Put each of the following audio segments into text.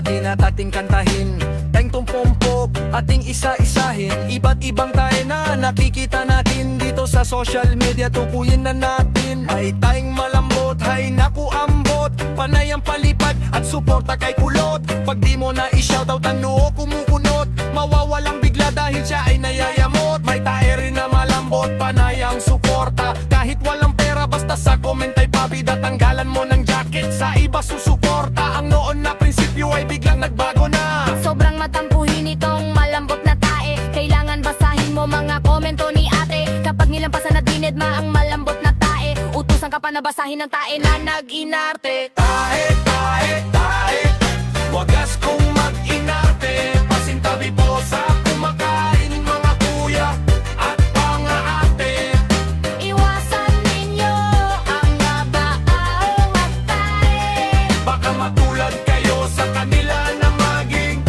natin at ating kantahin. Teng tumpompok, ating isa-isahin. Iba't ibang tayo na nakikita natin dito sa social media, tukuyin na natin. May tayong malambot, hay naku ambot, panay ang palipad at suporta kay kulot. Pag di mo na i-shoutout ang noo kumukunot, mawawalang bigla dahil siya ay nayayamot. May tayo rin na malambot, panay ang suporta. Kahit walang pera basta sa comment ay pabida. Tanggalan mo ng jacket, sa iba susuporta. Ang noon na prinsipyo ay biglang nagbago na. Sobrang matampuhin itong malambot na tae. Kailangan basahin mo mga komento ni ate. Kapag nilampasan na dinedma ang malambot na tae, utusan ka pa na basahin ng tae na nag-inarte. Tae, tae, tae, wagas kong mag-inarte. Pasintabi po sa kumakain mga kuya at mga ate. Iwasan ninyo ang mabaong at tae. Baka matulad kayo sa kanila na maging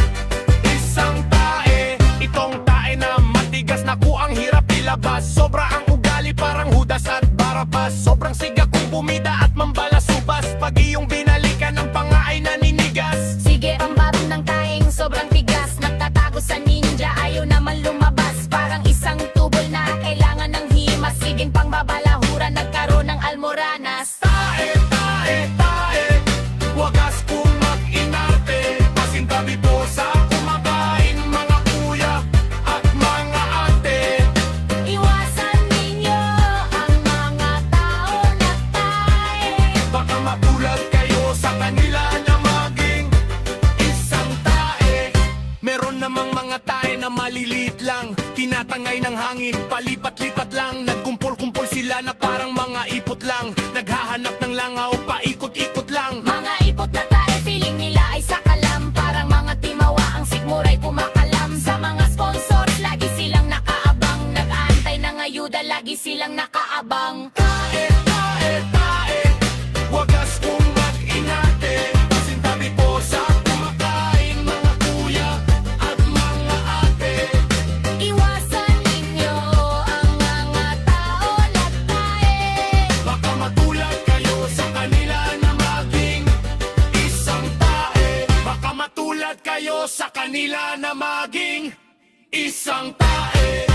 isang tae. Itong tae na matigas na ang hirap ilabas. Sobra ang ugali parang Judas at Barabbas. Sobrang siga kung bumida at mambalasubas. Pag iyong binalikan ng panga ay naninigas. Sige, pambarong ng taeng sobrang tigas. Nagtatago sa ninja, ayaw naman lumabas. Parang isang tubol na kailangan ng himas. Siging pangbabalahura, nagkaroon ng almoranas. Tae, tae, tae, wagas kung mag-inarte. Pasintabi po sa kumakain mga kuya at mga ate. Iwasan ninyo ang mga tao na tae. Baka matulad kayo sa kanila na maging isang tae. Meron namang mga tae na maliliit lang, tinatangay ng hangin, palipat-lipat lang. Nagkumpol-kumpol sila na parang mga ipot lang, naghahanap ng langaw, paikot-ikot lang. Mga ipot na tae, feeling nila ay sakalam. Parang mga timawa, ang sikmuray kumakalam. Sa mga sponsors, lagi silang nakaabang. Nag-aantay ng ayuda, lagi silang nakaabang. Tae, tae, tae, wagas kung mag-inarte. Pasintabi po sa kumakain mga kuya at mga ate. Iwasan ninyo ang mga tao na tae. Baka matulad kayo sa kanila na maging isang tae. Baka matulad kayo sa kanila na maging isang tae.